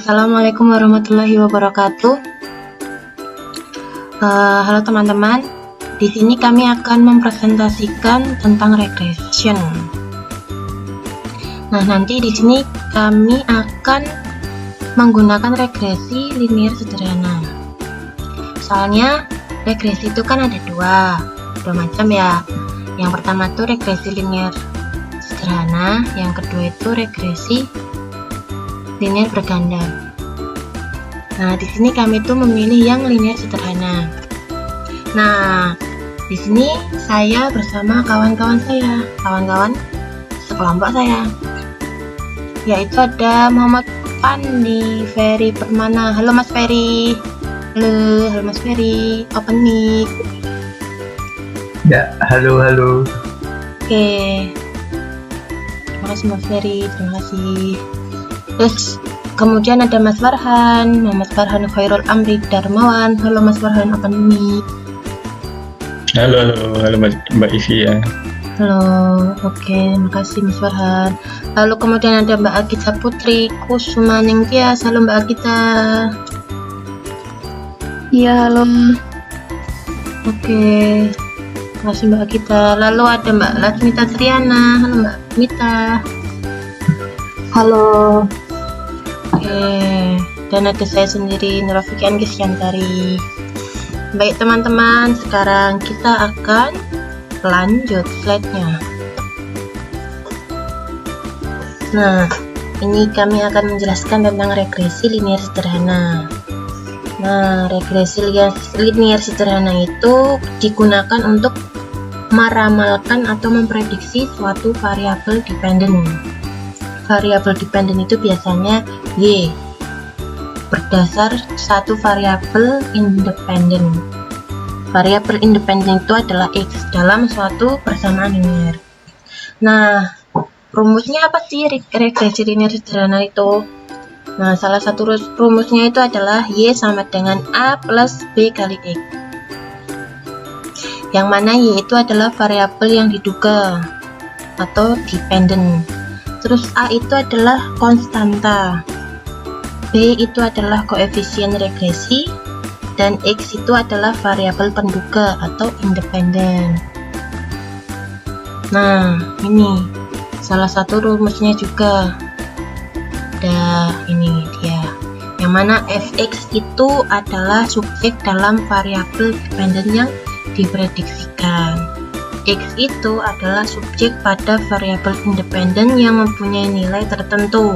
Assalamualaikum warahmatullahi wabarakatuh. Halo teman-teman, di sini kami akan mempresentasikan tentang regression. Nah, nanti di sini kami akan menggunakan regresi linear sederhana. Soalnya regresi itu kan ada dua macam ya. Yang pertama itu regresi linear sederhana, yang kedua itu regresi linear berganda. Nah, di sini kami tuh memilih yang linear sederhana. Nah, di sini saya bersama kawan-kawan sekelompok saya, yaitu ada Muhammad Pandi Ferry Permana. Halo Mas Ferry. Halo Mas Ferry. Open mic. Ya, halo. Oke. Terima kasih Mas Ferry, terima kasih. Terus kemudian ada Mas Farhan, Muhammad Farhan Khairul Amri Darmawan. Halo Mas Farhan, open mic. Halo Mbak Ivy ya. Halo, oke, makasih Mas Farhan. Lalu kemudian ada Mbak Agita Putri Kusumaning Tias. Halo Mbak Agita. Iya, halo. Oke, makasih Mbak Agita. Lalu ada Mbak Lasmita Triana. Halo Mbak Mita. Halo. Oke, dan ada saya sendiri Nurafikian Gisyantari. Baik teman-teman, sekarang kita akan lanjut slide-nya. Nah, ini kami akan menjelaskan tentang regresi linear sederhana. Nah, regresi linear sederhana itu digunakan untuk meramalkan atau memprediksi suatu variabel dependen. Variabel dependen itu biasanya Y berdasar satu variabel independen. Variabel independen itu adalah X dalam suatu persamaan linear. Nah, rumusnya apa sih regresi linear sederhana itu? Nah, salah satu rumusnya itu adalah Y sama dengan A plus B kali X. Yang mana Y itu adalah variabel yang diduga atau dependen. Terus A itu adalah konstanta, B itu adalah koefisien regresi, dan X itu adalah variabel penduga atau independen. Nah, ini salah satu rumusnya juga. Ada ini dia, yang mana fx itu adalah subjek dalam variabel dependen yang diprediksikan. X itu adalah subjek pada variabel independen yang mempunyai nilai tertentu.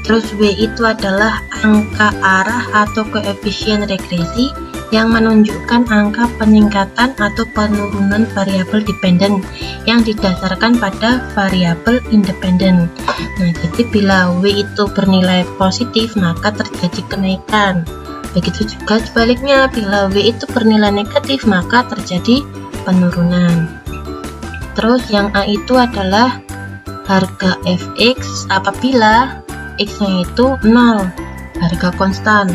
Terus W itu adalah angka arah atau koefisien regresi yang menunjukkan angka peningkatan atau penurunan variabel dependen yang didasarkan pada variabel independen. Nah, jadi bila W itu bernilai positif maka terjadi kenaikan. Begitu juga sebaliknya, bila W itu bernilai negatif maka terjadi penurunan. Terus yang A itu adalah harga fx apabila x-nya itu 0, harga konstan.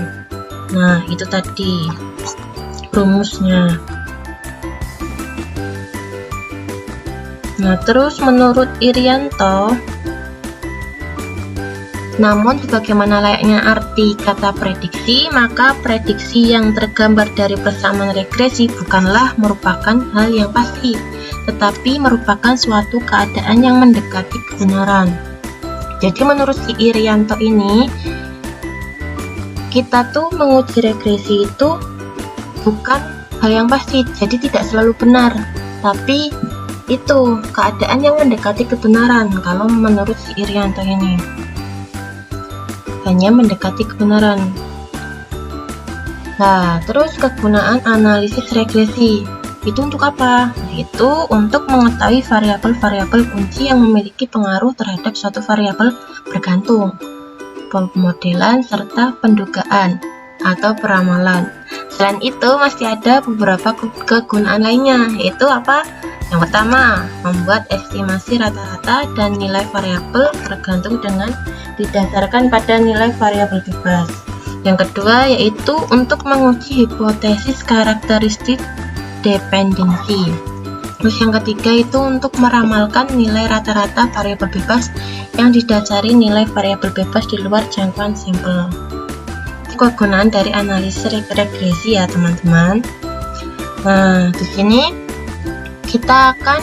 Nah, itu tadi rumusnya. Nah, terus menurut Irianto, namun sebagaimana layaknya arti kata prediksi, maka prediksi yang tergambar dari persamaan regresi bukanlah merupakan hal yang pasti, tetapi merupakan suatu keadaan yang mendekati kebenaran. Jadi menurut si Irianto ini, kita tuh menguji regresi itu bukan hal yang pasti, jadi tidak selalu benar, tapi itu keadaan yang mendekati kebenaran. Kalau menurut si Irianto ini hanya mendekati kebenaran. Nah, terus kegunaan analisis regresi itu untuk apa? Itu untuk mengetahui variabel-variabel kunci yang memiliki pengaruh terhadap suatu variabel bergantung, pemodelan serta pendugaan atau peramalan. Selain itu masih ada beberapa kegunaan lainnya, yaitu apa? Yang pertama, membuat estimasi rata-rata dan nilai variabel tergantung dengan didasarkan pada nilai variabel bebas. Yang kedua yaitu untuk menguji hipotesis karakteristik dependensi. Terus yang ketiga itu untuk meramalkan nilai rata-rata variabel bebas yang didasari nilai variabel bebas di luar jangkauan sampel. Itu kegunaan dari analisis regresi ya teman-teman. Nah, di sini kita akan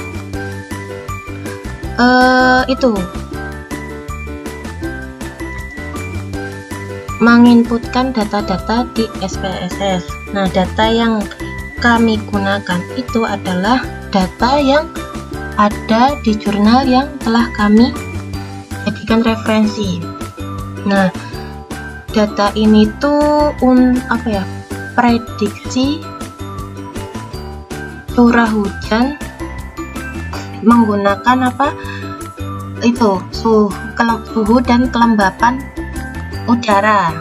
menginputkan data-data di SPSS. Nah, data yang kami gunakan itu adalah data yang ada di jurnal yang telah kami jadikan referensi. Nah, data ini tuh prediksi curah hujan menggunakan suhu dan kelembapan udara.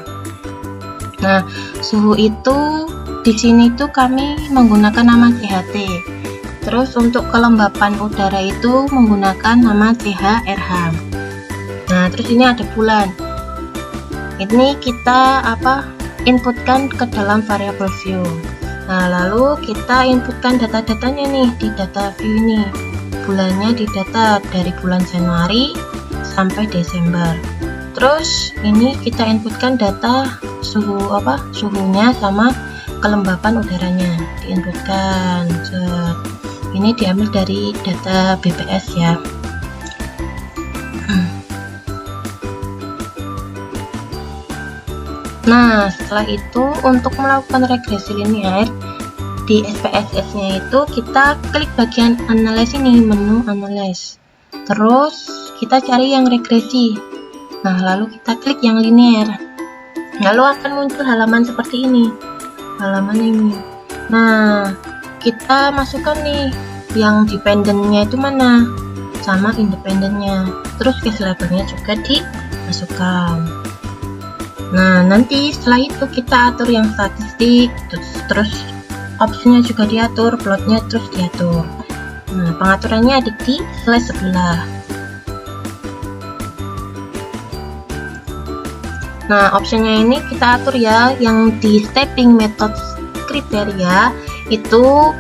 Nah, suhu itu di sini tuh kami menggunakan nama CHT. Terus untuk kelembapan udara itu menggunakan nama CHRH. Nah, terus ini ada bulan. Ini kita inputkan ke dalam variable view. Nah, lalu kita inputkan data-datanya nih di data view ini. Bulannya didata dari bulan Januari sampai Desember. Terus ini kita inputkan data suhunya sama kelembapan udaranya diinputkan. Ini diambil dari data BPS ya. Nah, setelah itu untuk melakukan regresi linear di SPSS-nya itu kita klik bagian analyze ini, menu analyze. Terus kita cari yang regresi. Nah, lalu kita klik yang linear. Lalu akan muncul halaman seperti ini. Halaman ini. Nah, kita masukkan nih yang dependentnya itu mana sama independennya. Terus case labelnya juga dimasukkan. Nah, nanti setelah itu kita atur yang statistik, terus opsinya juga diatur, plotnya terus diatur. Nah, pengaturannya ada di slide sebelah. Nah, opsinya ini kita atur ya, yang di stepping method kriteria itu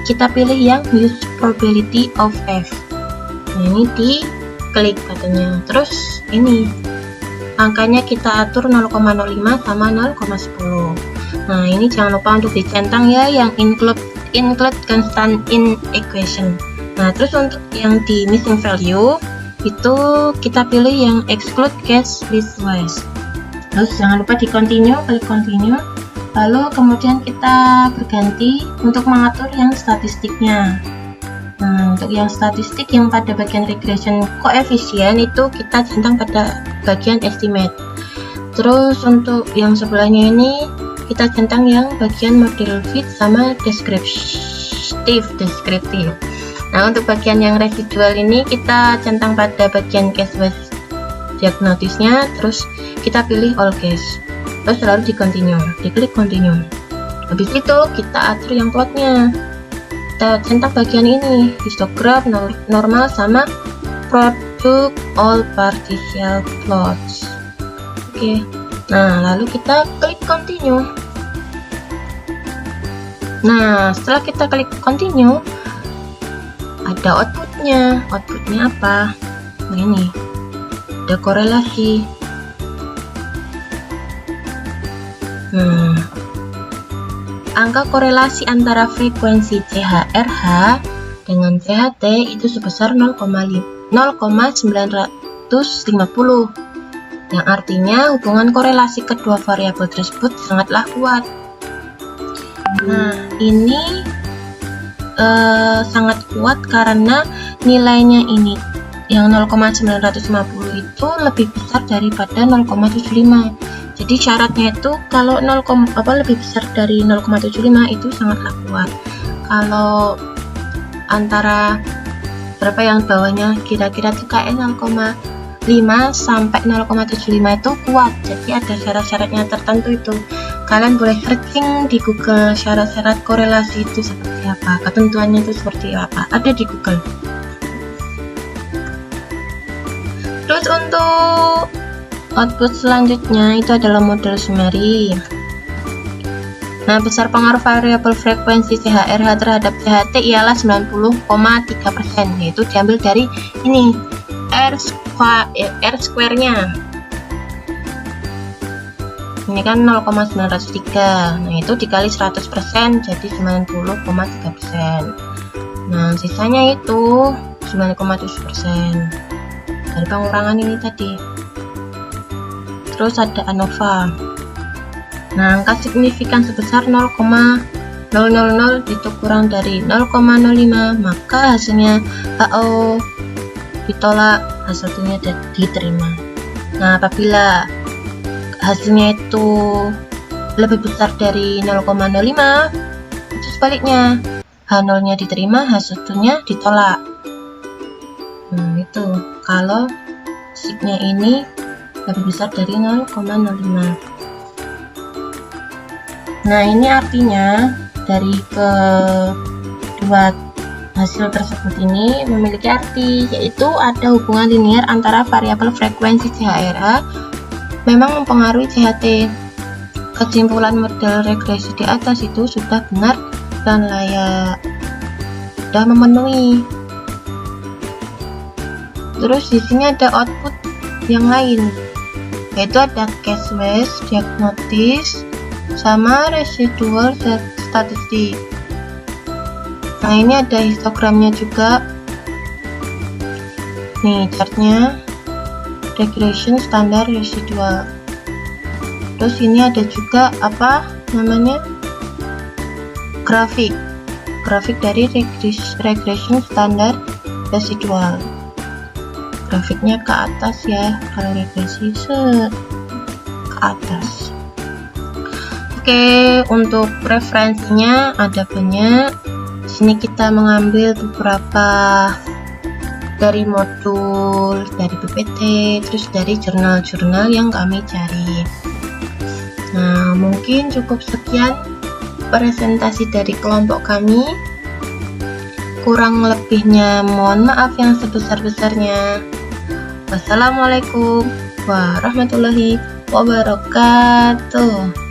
kita pilih yang use probability of F. Nah, ini di klik buttonnya. Terus ini angkanya kita atur 0,05 sama 0,10. Nah, ini jangan lupa untuk dicentang ya, yang include constant in equation. Nah, terus untuk yang di missing value itu kita pilih yang exclude case listwise. Terus jangan lupa di continue, klik continue. Lalu kemudian kita berganti untuk mengatur yang statistiknya. Nah, untuk yang statistik yang pada bagian regression coefficient itu kita centang pada bagian estimate. Terus untuk yang sebelahnya ini kita centang yang bagian model fit sama descriptive. Nah, untuk bagian yang residual ini kita centang pada bagian case wise diagnosisnya, terus kita pilih all case. Terus lalu di continue, diklik continue. Habis itu kita atur yang plotnya. Kita centang bagian ini, histogram, normal sama product all partial plots. Oke. Nah, lalu kita klik continue. Nah, setelah kita klik continue, ada outputnya. Outputnya apa? Nah, ini ada korelasi. Angka korelasi antara frekuensi CHRH dengan CHT itu sebesar 0,950, yang artinya hubungan korelasi kedua variabel tersebut sangatlah kuat. Nah, ini sangat kuat karena nilainya ini yang 0,950 itu lebih besar daripada 0,75. Jadi syaratnya itu kalau lebih besar dari 0,75 itu sangatlah kuat. Kalau antara berapa yang bawahnya kira-kira tuh kayak 0,5 sampai 0,75 itu kuat. Jadi ada syarat-syaratnya tertentu itu. Kalian boleh searching di Google syarat-syarat korelasi itu seperti apa, ketentuannya itu seperti apa. Ada di Google. Terus untuk output selanjutnya itu adalah model summary. Nah, besar pengaruh variabel frekuensi CHRH terhadap CHT ialah 90,3%, yaitu diambil dari ini R square-nya. Ini kan 0,903. Nah, itu dikali 100% jadi 90,3%. Nah, sisanya itu 9,7% dari pengurangan ini tadi. Terus ada ANOVA. Nah, angka signifikan sebesar 0,000 itu kurang dari 0,05, maka hasilnya HO ditolak, hasilnya diterima. Nah, apabila hasilnya itu lebih besar dari 0,05, itu sebaliknya, H0 nya diterima, hasilnya ditolak. Nah, itu kalau signya ini lebih besar dari 0,05. Nah, ini artinya dari kedua hasil tersebut ini memiliki arti, yaitu ada hubungan linear antara variabel frekuensi CHRH memang mempengaruhi CHT. Kesimpulan model regresi di atas itu sudah benar dan layak, sudah memenuhi. Terus di sini ada output yang lain, yaitu ada case wise diagnosis sama residual statistik. Nah, ini ada histogramnya juga. Nih chartnya, regression standar residual. Terus ini ada juga apa namanya, grafik dari regression standar residual. Grafiknya ke atas ya, kalau regresi ke atas. Oke, untuk referensinya ada banyak. Di sini kita mengambil beberapa dari modul, dari PPT, terus dari jurnal-jurnal yang kami cari. Nah, mungkin cukup sekian presentasi dari kelompok kami. Kurang lebihnya mohon maaf yang sebesar-besarnya. Wassalamualaikum warahmatullahi wabarakatuh.